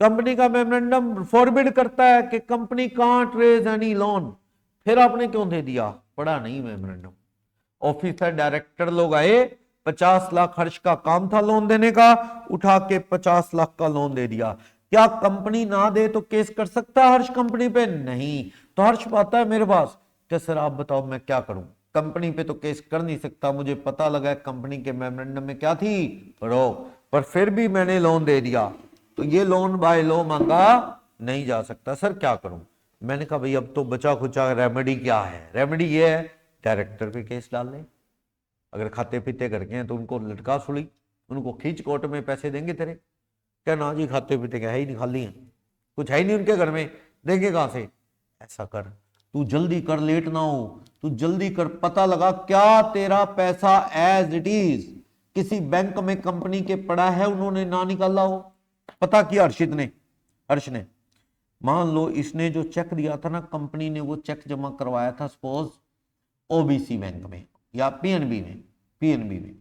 कंपनी का मेमोरेंडम फॉरबिड करता है कि company can't raise any loan. फिर आपने क्यों दे दिया? पढ़ा नहीं मेमोरेंडम। ऑफिसर डायरेक्टर लोग आए, 50 लाख हर्ष का काम था लोन देने का, उठा के 50 लाख का लोन दे दिया। क्या कंपनी ना दे तो केस कर सकता है हर्ष कंपनी पे? नहीं। तो हर्ष पाता है मेरे पास कि सर आप बताओ मैं क्या करूं, कंपनी पे तो केस कर नहीं सकता, मुझे पता लगा कंपनी के मेमोरेंडम में क्या थी? रोक, पर फिर भी मैंने लोन दे दिया, तो ये लोन बाय लॉ मांगा नहीं जा सकता। सर क्या करूं? मैंने कहा भाई अब तो बचा खुचा रेमेडी क्या है? रेमेडी ये है डायरेक्टर पे केस डाल ले, अगर खाते पीते करके हैं तो उनको लटका सुली, उनको खींच कोर्ट में पैसे देंगे तेरे। क्या ना जी खाते पीते क्या है ही नहीं, खाली हैं, कुछ है ही नहीं उनके घर में, देंगे कहां से? ऐसा कर, तू जल्दी कर, लेट ना हो, तू जल्दी कर, पता लगा क्या तेरा पैसा एज इट इज किसी बैंक में कंपनी के पड़ा है, उन्होंने ना निकाला हो। पता किया हर्ष ने, मान लो इसने जो चेक दिया था ना, कंपनी ने वो चेक जमा करवाया था सपोज ओबीसी बैंक में या पीएनबी में,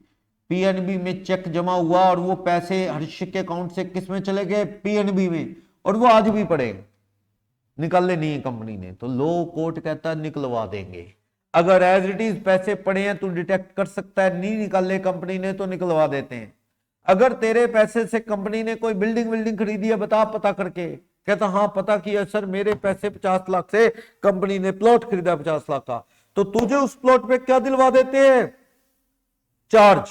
पीएनबी में चेक जमा हुआ और वो पैसे हर्ष के अकाउंट से किस में चले गए, पीएनबी में, और वो आज भी पड़े, निकालने नहीं है कंपनी ने, तो लो कोर्ट कहता है निकलवा देंगे। अगर एज इट इज पैसे पड़े हैं तू डिटेक्ट कर सकता है, नहीं निकाले कंपनी ने तो निकलवा देते हैं। अगर तेरे पैसे से कंपनी ने कोई बिल्डिंग खरीदी है, बता पता करके, कहता हाँ पता किया सर, मेरे पैसे 50 लाख से कंपनी ने प्लॉट खरीदा 50 लाख का, तो तुझे उस प्लॉट पे क्या दिलवा देते हैं, चार्ज।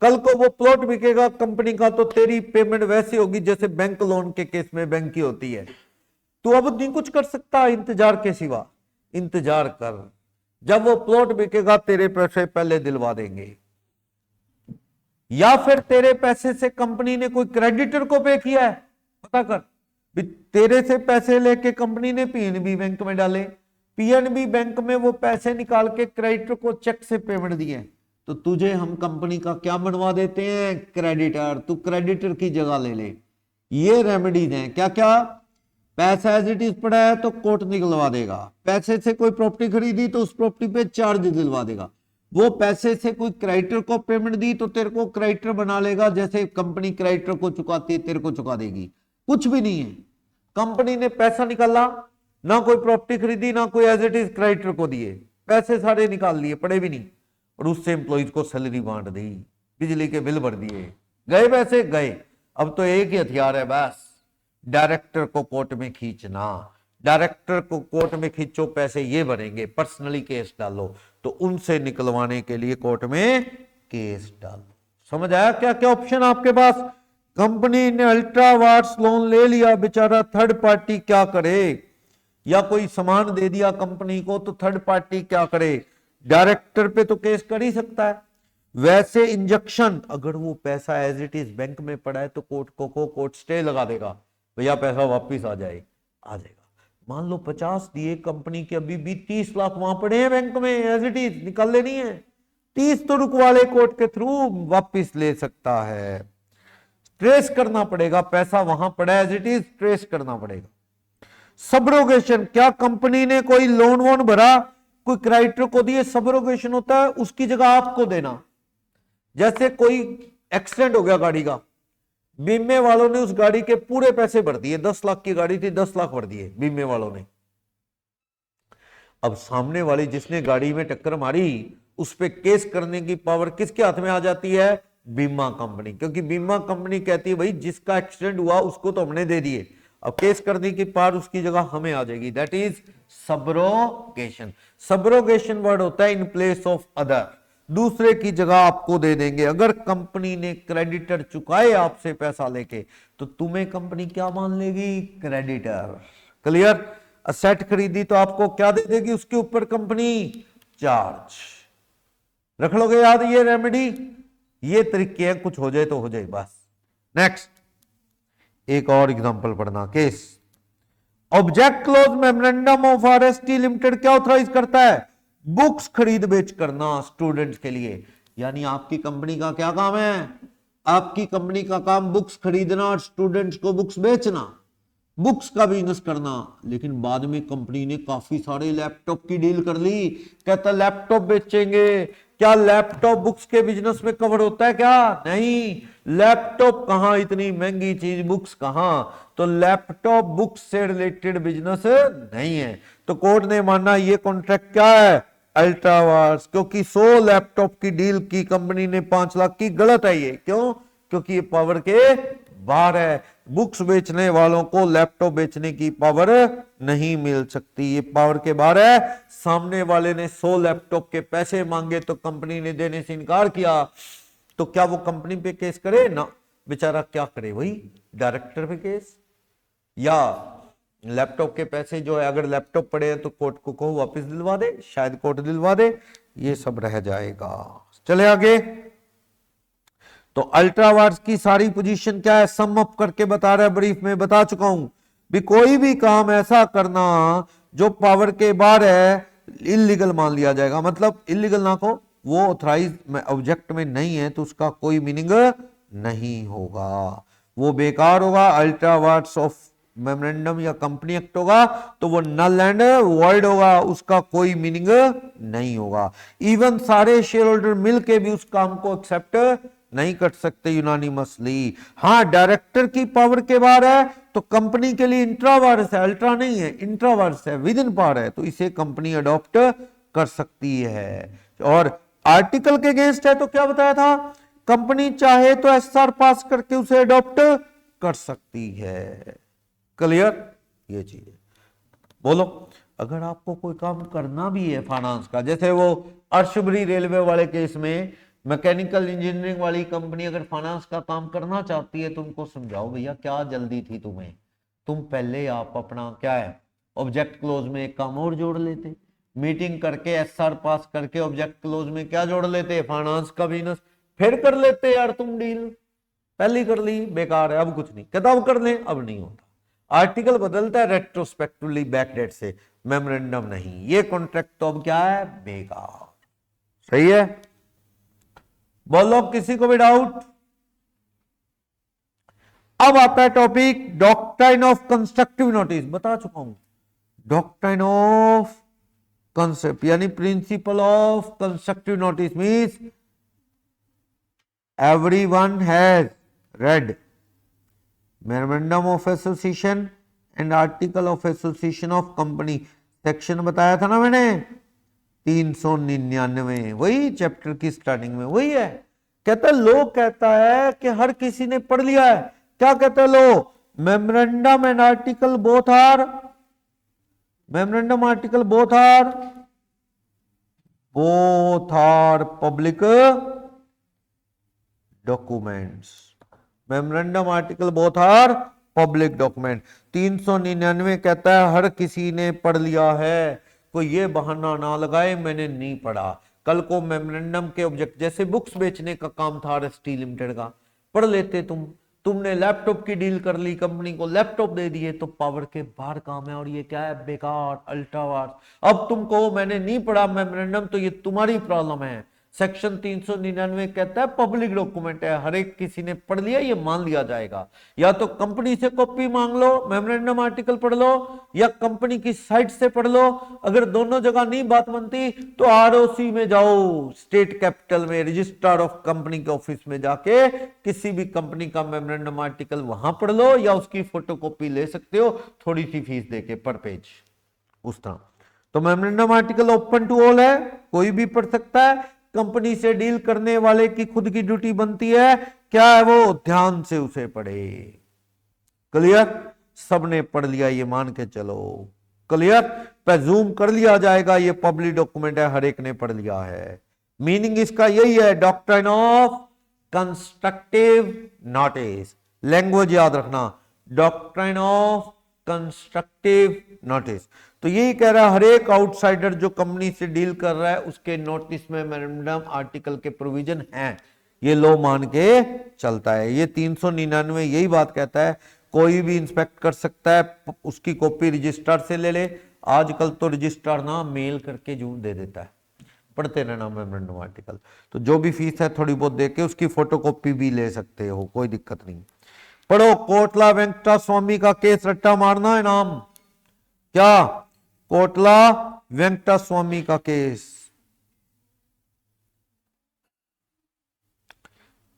कल को वो प्लॉट बिकेगा कंपनी का तो तेरी पेमेंट वैसी होगी जैसे बैंक लोन के केस में बैंक की होती है। तू अब नहीं कुछ कर सकता इंतजार के सिवा, इंतजार कर, जब वो प्लॉट बिकेगा तेरे पैसे पहले दिलवा देंगे। या फिर तेरे पैसे से कंपनी ने कोई क्रेडिटर को पे किया है, पता कर, तेरे से पैसे लेके कंपनी ने पीएनबी बैंक में डाले, पीएनबी बैंक में वो पैसे निकाल के क्रेडिटर को चेक से पेमेंट दिए, तो तुझे हम कंपनी का क्या बनवा देते हैं, क्रेडिटर। तू क्रेडिटर की जगह ले ले। ये रेमेडीज हैं, क्या क्या, पैसा एज इट इज पड़ा है तो कोर्ट निकलवा देगा, पैसे से कोई प्रॉपर्टी खरीदी तो उस प्रॉपर्टी पे चार्ज दिलवा देगा, वो पैसे से कोई क्रेडिटर को पेमेंट दी तो तेरे को क्रेडिटर बना लेगा, जैसे कंपनी क्रेडिटर को चुकाती है तेरे को चुका देगी। कुछ भी नहीं है, कंपनी ने पैसा निकाला, ना कोई प्रॉपर्टी खरीदी, ना कोई एज इट इज क्रेडिटर को दिए, पैसे सारे निकाल लिए, पड़े भी नहीं, और उससे एम्प्लॉइज को सैलरी बांट दी, बिजली के बिल भर दिए, गए पैसे गए। अब तो एक ही हथियार है बस, डायरेक्टर को कोर्ट में खींचना, डायरेक्टर को कोर्ट में खींचो, पैसे ये भरेंगे, पर्सनली केस डालो, तो उनसे निकलवाने के लिए कोर्ट में केस डालो। समझ आया क्या क्या ऑप्शन आपके पास। कंपनी ने अल्ट्रा वाट्स लोन ले लिया, बेचारा थर्ड पार्टी क्या करे, या कोई सामान दे दिया कंपनी को तो थर्ड पार्टी क्या करे, डायरेक्टर पे तो केस कर ही सकता है। वैसे इंजेक्शन, अगर वो पैसा एज इट इज बैंक में पड़ा है तो कोर्ट स्टे लगा देगा, भैया पैसा वापिस आ जाएगा। मान लो 50 दिए कंपनी के, अभी भी 30 लाख वहां पड़े हैं बैंक में एज इट इज, निकालने नहीं है, 30 तो रुकवा ले, कोर्ट के थ्रू वापिस ले सकता है। ट्रेस करना पड़ेगा, पैसा वहां पड़ा है एज इट इज, ट्रेस करना पड़ेगा। सबरोगेशन, क्या कंपनी ने कोई लोन वोन भरा, कोई क्रेडिटर को दिए, सबरोगेशन होता है उसकी जगह आपको देना। जैसे कोई एक्सीडेंट हो गया गाड़ी का, बीमे वालों ने उस गाड़ी के पूरे पैसे भर दिए, 10 लाख की गाड़ी थी, 10 लाख भर दिए बीमे वालों ने। अब सामने वाली जिसने गाड़ी में टक्कर मारी, उस पे केस करने की पावर किसके हाथ में आ जाती है, बीमा कंपनी, क्योंकि बीमा कंपनी कहती है भाई जिसका एक्सीडेंट हुआ उसको तो हमने दे दिए, अब केस करने की पावर उसकी जगह हमें आ जाएगी, that is subrogation. Subrogation word होता है इन प्लेस ऑफ अदर, दूसरे की जगह आपको दे देंगे। अगर कंपनी ने क्रेडिटर चुकाए आपसे पैसा लेके तो तुम्हें कंपनी क्या मान लेगी, क्रेडिटर। क्लियर। असेट खरीदी तो आपको क्या दे देगी, उसके ऊपर कंपनी चार्ज। रख लोगे याद ये रेमेडी, ये तरीके हैं, कुछ हो जाए तो हो जाए बस। नेक्स्ट एक और एग्जांपल पढ़ना, case object close memorandum of RST limited क्या ऑथराइज करता है, बुक्स खरीद बेच करना स्टूडेंट्स के लिए। यानी आपकी कंपनी का क्या काम है, आपकी कंपनी का काम बुक्स खरीदना और स्टूडेंट्स को बुक्स बेचना, बुक्स का बिजनेस करना। लेकिन बाद में कंपनी ने काफी सारे लैपटॉप की डील कर ली, कहता लैपटॉप बेचेंगे। क्या लैपटॉप बुक्स के बिजनेस में कवर होता है क्या, नहीं। लैपटॉप कहां, इतनी महंगी चीज बुक्स कहां, तो लैपटॉप बुक्स से रिलेटेड बिजनेस नहीं है। तो कोर्ट ने माना ये कॉन्ट्रैक्ट क्या है, अल्ट्रा वाट्स, क्योंकि 100 लैपटॉप की डील की कंपनी ने 5 लाख की, गलत है ये। क्यों, क्योंकि ये पावर के बाहर है, बुक्स बेचने वालों को लैपटॉप बेचने की पावर नहीं मिल सकती, ये पावर के बाहर है। सामने वाले ने 100 लैपटॉप के पैसे मांगे तो कंपनी ने देने से इनकार किया, तो क्या वो कंपनी पे केस करे ना, बेचारा क्या करे, वही डायरेक्टर पे केस, या लैपटॉप के पैसे जो है अगर लैपटॉप पड़े हैं तो कोर्ट को कहो वापस दिलवा दे, शायद कोर्ट दिलवा दे, ये सब रह जाएगा। चले आगे। तो अल्ट्रा वाट्स की सारी पोजीशन क्या है, सम अप करके बता रहा है, ब्रीफ में बता चुका हूं भी कोई भी काम ऐसा करना जो पावर के बाहर है इलीगल मान लिया जाएगा। मतलब इलीगल ना को, वो ऑथराइज ऑब्जेक्ट में नहीं है तो उसका कोई मीनिंग नहीं होगा, वो बेकार होगा। अल्ट्रा वाट्स ऑफ मेमोरेंडम या कंपनी एक्ट होगा तो वो नल एंड वॉइड होगा, उसका कोई मीनिंग नहीं होगा। इवन सारे शेयर होल्डर मिलके भी उस काम को एक्सेप्ट नहीं कर सकते यूनानिमसली। हाँ, डायरेक्टर की पावर के बाहर है तो कंपनी के लिए इंट्रावर्स है, अल्ट्रा नहीं है, इंट्रावर्स है, विद इन पावर है, तो इसे कंपनी अडॉप्ट कर सकती है। और आर्टिकल के अगेंस्ट है तो क्या बताया था, कंपनी चाहे तो एसआर पास करके उसे अडॉप्ट कर सकती है। क्लियर ये चीज है। बोलो, अगर आपको कोई काम करना भी है फाइनेंस का, जैसे वो अर्शबरी रेलवे वाले केस में मैकेनिकल इंजीनियरिंग वाली कंपनी अगर फाइनेंस का काम करना चाहती है तो उनको समझाओ भैया क्या जल्दी थी तुम्हें, तुम पहले आप अपना क्या है ऑब्जेक्ट क्लोज में एक काम और जोड़ लेते, मीटिंग करके एसआर पास करके ऑब्जेक्ट क्लोज में क्या जोड़ लेते, फाइनेंस का बिजनेस, फिर कर लेते यार तुम डील, पहली कर ली बेकार है, अब कुछ नहीं कहता, अब कर ले, अब नहीं होता। आर्टिकल बदलता है रेट्रोस्पेक्टिवली बैकडेट से, मेमोरेंडम नहीं। ये कॉन्ट्रैक्ट तो अब क्या है, बेकार। सही है, बोलो किसी को भी डाउट। अब आता है topic doctrine of constructive notice, बता चुका हूं। डॉक्ट्राइन ऑफ कंसेप्ट यानी principle of constructive notice means everyone has read memorandum of association and article of association of company, section बताया था ना मैंने 399, वही चैप्टर की स्टार्टिंग में वही है। कहता है लो कहता है कि हर किसी ने पढ़ लिया है, क्या कहता है लो, memorandum and article both are, memorandum article both are public documents, memorandum article both are public document. 399 कहता है हर किसी ने पढ़ लिया है, कोई ये बहाना ना लगाए मैंने नहीं पढ़ा। कल को मेमोरेंडम के ऑब्जेक्ट, जैसे बुक्स बेचने का काम था आरएसटी लिमिटेड का, पढ़ लेते तुमने लैपटॉप की डील कर ली, कंपनी को लैपटॉप दे दिए तो पावर के बाहर काम है और ये क्या है, बेकार, अल्ट्रावार। अब तुम कहो मैंने नहीं पढ़ा मेमोरेंडम तो ये तुम्हारी प्रॉब्लम है। सेक्शन 399 कहता है पब्लिक डॉक्यूमेंट है, हर एक किसी ने पढ़ लिया, ये मान लिया जाएगा। या तो कंपनी से कॉपी मांग लो, मेमोरेंडम आर्टिकल पढ़ लो, या कंपनी की साइट से पढ़ लो। अगर दोनों जगह नहीं बात बनती तो आरओसी में जाओ, स्टेट कैपिटल में रजिस्ट्रार ऑफ कंपनी के ऑफिस में जाके किसी भी कंपनी का मेमोरेंडम आर्टिकल वहां पढ़ लो, या उसकी फोटोकॉपी ले सकते हो थोड़ी सी फीस देके पर पेज, उस तरह। तो memorandum article open to all है, कोई भी पढ़ सकता है। कंपनी से डील करने वाले की खुद की ड्यूटी बनती है क्या है, वो ध्यान से उसे पढ़े। क्लियर, सबने पढ़ लिया ये मान के चलो। क्लियर, प्रेज्यूम कर लिया जाएगा ये पब्लिक डॉक्यूमेंट है, हर एक ने पढ़ लिया है। मीनिंग इसका यही है, doctrine of constructive notice. Language याद रखना, डॉक्ट्राइन ऑफ कंस्ट्रक्टिव नोटिस। तो यही कह रहा है हर एक आउटसाइडर जो कंपनी से डील कर रहा है उसके नोटिस में मेमोरेंडम आर्टिकल के प्रोविजन हैं, ये लो मान के चलता है। ये 399 यही बात कहता है, कोई भी इंस्पेक्ट कर सकता है, उसकी कॉपी रजिस्ट्रार से ले ले। आजकल तो रजिस्ट्रार ना मेल करके जरूर दे देता है, पढ़ते रहना मेमोरेंडम आर्टिकल। तो जो भी फीस है थोड़ी बहुत देके उसकी फोटोकॉपी भी ले सकते हो, कोई दिक्कत नहीं। पढ़ो, कोटला वेंकटा स्वामी का केस रट्टा मारना है नाम, क्या, कोटला वेंकटा स्वामी का केस।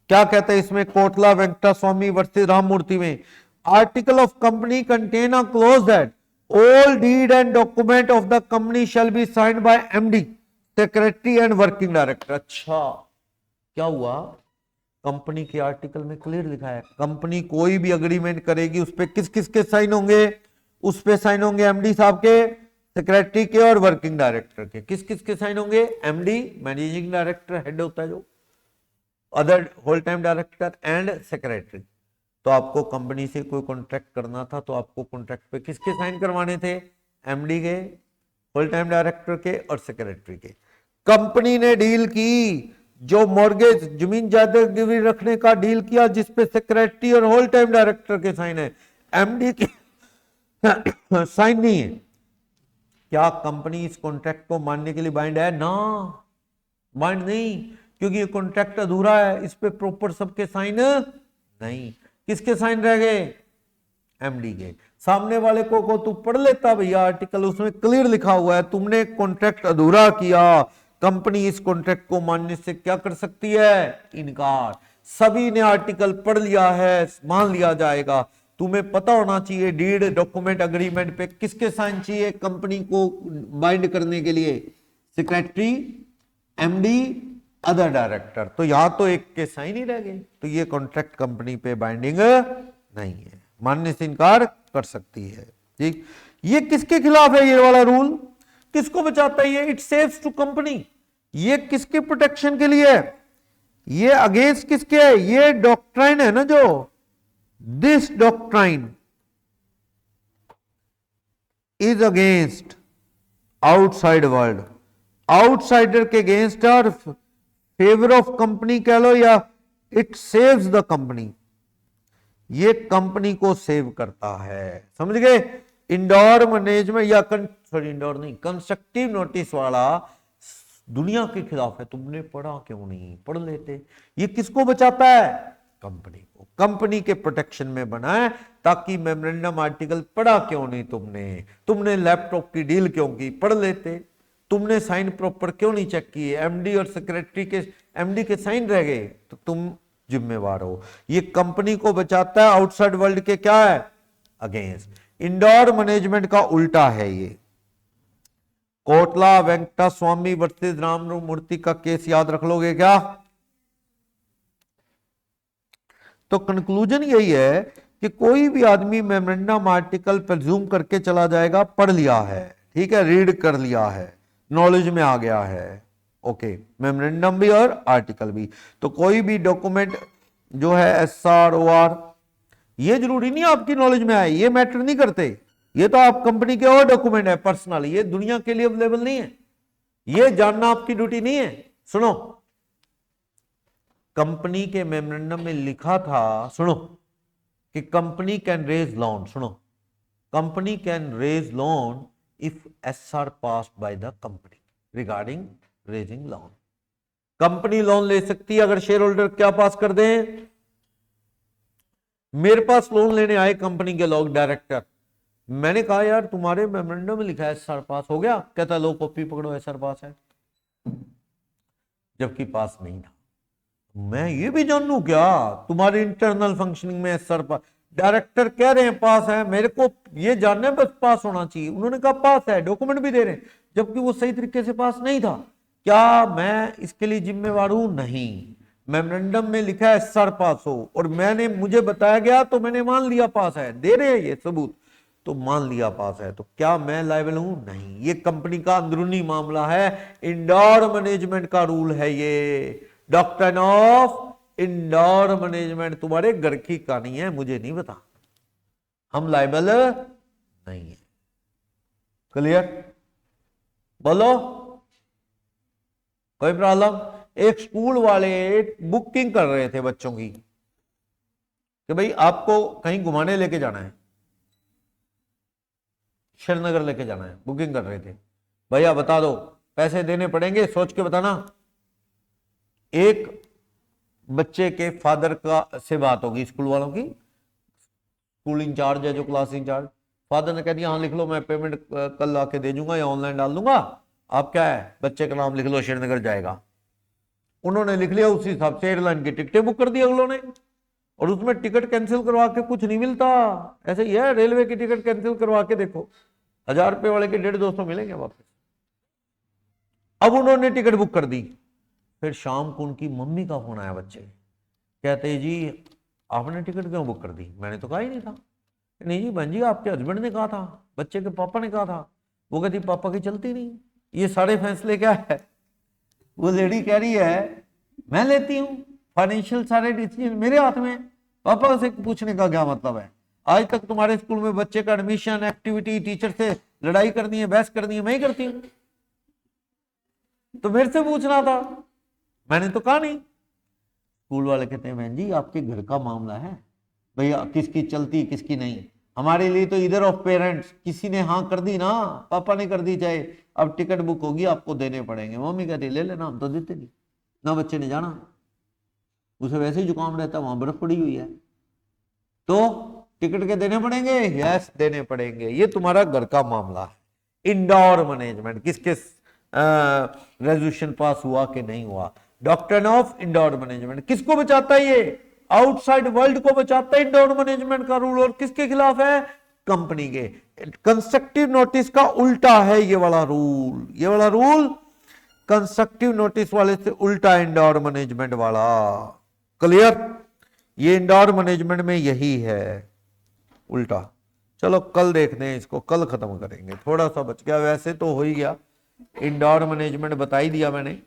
क्या कहते हैं इसमें, कोटला वेंकटा स्वामी वर्सेस राममूर्ति में, article of company contain a clause that all deed and document of the company shall be signed by MD, secretary and working director. अच्छा, क्या हुआ, कंपनी के आर्टिकल में क्लियर लिखा है कंपनी कोई भी अग्रीमेंट करेगी उस पे किस किस के साइन होंगे, उस पे साइन होंगे एमडी साहब के, सेक्रेटरी के और वर्किंग डायरेक्टर के। किस किस के साइन होंगे, एमडी मैनेजिंग डायरेक्टर हेड होता है जो, other whole time director and secretary. तो आपको कंपनी से कोई कॉन्ट्रैक्ट करना था तो आपको कॉन्ट्रैक्ट पे किसके साइन करवाने थे, एमडी के, होल टाइम डायरेक्टर के और सेक्रेटरी के। कंपनी ने डील की, जो मॉर्गेज जमीन जायदाद गिरवी रखने का डील किया जिसपे सेक्रेटरी और होल टाइम डायरेक्टर के साइन है, एमडी के साइन नहीं है, क्या कंपनी इस कॉन्ट्रैक्ट को मानने के लिए बाइंड है ना, बाइंड नहीं, क्योंकि ये कॉन्ट्रैक्ट अधूरा है, इस पे प्रॉपर सबके साइन नहीं। किसके साइन रह गए, एमडी के। सामने वाले को तू पढ़ लेता भैया आर्टिकल, उसमें क्लियर लिखा हुआ है तुमने कॉन्ट्रैक्ट अधूरा किया, कंपनी इस कॉन्ट्रैक्ट को मानने से क्या कर सकती है, इनकार। सभी ने आर्टिकल पढ़ लिया है, मान लिया जाएगा। तुम्हें पता होना चाहिए डीड डॉक्यूमेंट अग्रीमेंट पे किसके साइन चाहिए कंपनी को बाइंड करने के लिए, सेक्रेटरी, एमडी, अदर डायरेक्टर। तो यहां तो एक के साइन ही रह गए, तो ये कॉन्ट्रैक्ट कंपनी पे बाइंडिंग नहीं है, मानने से इनकार कर सकती है। ठीक, ये किसके खिलाफ है ये वाला रूल, किसको बचाता है ये, इट सेव्स टू कंपनी। ये किसके प्रोटेक्शन के लिए है, ये अगेंस्ट किसके है, ये डॉक्ट्राइन है ना जो, this doctrine is against outside world, outsider के अगेंस्ट और फेवर ऑफ कंपनी कह लो, या इट सेव्स द कंपनी, ये कंपनी को सेव करता है। समझ गए, इंडोर मैनेजमेंट या सॉरी इंडोर नहीं, कंस्ट्रक्टिव नोटिस वाला दुनिया के खिलाफ है। तुमने पढ़ा क्यों नहीं, पढ़ लेते। ये किसको बचाता है, कंपनी को, कंपनी के प्रोटेक्शन में बना है, ताकि मेमोरेंडम आर्टिकल पढ़ा क्यों नहीं तुमने लैपटॉप की डील क्यों की, पढ़ लेते। तुमने साइन प्रॉपर क्यों नहीं चेक किए, एमडी और सेक्रेटरी के, एमडी के साइन रह गए, तो तुम जिम्मेवार हो। ये कंपनी को बचाता है आउटसाइड वर्ल्ड के क्या है, अगेंस्ट। इंडोर मैनेजमेंट का उल्टा है ये। कोटला वेंकटा स्वामी वर्सेस राममूर्ति का केस याद रख लोगे क्या। तो कंक्लूजन यही है कि कोई भी आदमी मेमोरेंडम आर्टिकल प्रेज्यूम करके चला जाएगा, पढ़ लिया है, ठीक है, रीड कर लिया है, नॉलेज में आ गया है, ओके, मेमोरेंडम भी और आर्टिकल भी। तो कोई भी डॉक्यूमेंट जो है एसआर ओआर, ये जरूरी नहीं आपकी नॉलेज में आए, ये मैटर नहीं करते, ये तो आप कंपनी के और डॉक्यूमेंट है पर्सनल, ये दुनिया के लिए अवेलेबल नहीं है, ये जानना आपकी ड्यूटी नहीं है। सुनो, कंपनी के मेमोरेंडम में लिखा था, सुनो, कि कंपनी कैन रेज लोन, सुनो, company can raise loan if SR passed by the company regarding raising loan. Company loan ले सकती है अगर शेयर होल्डर क्या पास कर दें। मेरे पास लोन लेने आए कंपनी के लोग, डायरेक्टर, मैंने कहा यार तुम्हारे मेमोरेंडम में लिखा है एसआर पास हो गया, कहता लो कॉपी पकड़ो एसआर पास है, जबकि पास नहीं था। मैं ये भी जानूं क्या तुम्हारी इंटरनल फंक्शनिंग में एसआर पास, डायरेक्टर कह रहे हैं पास है, मेरे को ये जानने बस पास होना चाहिए, उन्होंने कहा पास है, डॉक्यूमेंट भी दे रहे हैं, जबकि वो सही तरीके से पास नहीं था। क्या मैं इसके लिए जिम्मेवार हूं, नहीं। मेमोरेंडम में लिखा है एसआर पास हो, और मुझे बताया गया तो मैंने मान लिया पास है, दे रहे हैं ये सबूत, तो मान लिया पास है, तो क्या मैं लायबल हूं, नहीं। ये कंपनी का अंदरूनी मामला है, इंडोर मैनेजमेंट का रूल है, ये डॉक्ट्रिन ऑफ इंडोर मैनेजमेंट, तुम्हारे घर की कहानी है, मुझे नहीं बता, हम लायबल नहीं है। क्लियर, बोलो, कोई प्रॉब्लम। एक स्कूल वाले बुकिंग कर रहे थे बच्चों की कि भाई आपको कहीं घुमाने लेके जाना है, श्रीनगर लेके जाना है, बुकिंग कर रहे थे, भैया बता दो पैसे देने पड़ेंगे, सोच के बताना। एक बच्चे के फादर का से बात होगी स्कूल वालों की, स्कूल इंचार्ज है जो क्लास इंचार्ज, फादर ने कह दिया हाँ लिख लो, मैं पेमेंट कल आके दे दूंगा या ऑनलाइन डाल दूंगा, आप क्या है बच्चे का नाम लिख लो, श्रीनगर जाएगा। उन्होंने लिख लिया, उसी हिसाब से एयरलाइन की टिकटें बुक कर दी अगलों ने, और उसमें टिकट कैंसिल करवा के कुछ नहीं मिलता, ऐसे ही है, रेलवे की टिकट कैंसिल करवा के देखो 1000 रुपए वाले के 150-200 मिलेंगे वापस। अब उन्होंने टिकट बुक कर दी, फिर शाम को उनकी मम्मी का फोन आया, बच्चे कहते जी आपने टिकट क्यों बुक कर दी, मैंने तो कहा ही नहीं था। नहीं जी बहन जी आपके हस्बैंड ने कहा था, बच्चे के पापा ने कहा था। वो कहती पापा की चलती नहीं, ये सारे फैसले क्या है, वो लेडी कह रही है मैं लेती हूँ, फाइनेंशियल सारे डिसीजन मेरे हाथ में, पापा से पूछने का क्या मतलब है। आज तक तुम्हारे स्कूल में बच्चे का एडमिशन, एक्टिविटी, टीचर से लड़ाई करनी है, बहस करनी है, मैं ही करती हूँ, तो मेरे से पूछना था, मैंने तो कहा नहीं। स्कूल वाले कहते हैं बहन जी आपके घर का मामला है, भैया किसकी चलती किसकी नहीं, हमारे लिए तो इधर ऑफ पेरेंट्स, किसी ने हाँ कर दी ना, पापा ने कर दी चाहे, अब टिकट बुक होगी आपको देने पड़ेंगे। मम्मी कहती ले लेना, हम तो देते नहीं ना, बच्चे ने जाना, उसे वैसे ही जुकाम रहता, वहां बर्फ पड़ी हुई है, तो टिकट के देने पड़ेंगे, यस देने पड़ेंगे। ये तुम्हारा घर का मामला है। इंडोर मैनेजमेंट किसके रेजोल्यूशन पास हुआ कि नहीं हुआ? डॉक्ट्रिन ऑफ इंडोर मैनेजमेंट किसको बचाता है? ये आउटसाइड वर्ल्ड को बचाता है इंडोर मैनेजमेंट का रूल। और किसके खिलाफ है? कंपनी के। कंस्ट्रक्टिव नोटिस का उल्टा है ये वाला रूल। ये वाला रूल कंस्ट्रक्टिव नोटिस वाले से उल्टा इंडोर मैनेजमेंट वाला। क्लियर? ये इंडोर मैनेजमेंट में यही है उल्टा। चलो कल देखते हैं इसको, कल खत्म करेंगे। थोड़ा सा बच गया, वैसे तो हो ही गया। इंडोर मैनेजमेंट बता ही दिया मैंने।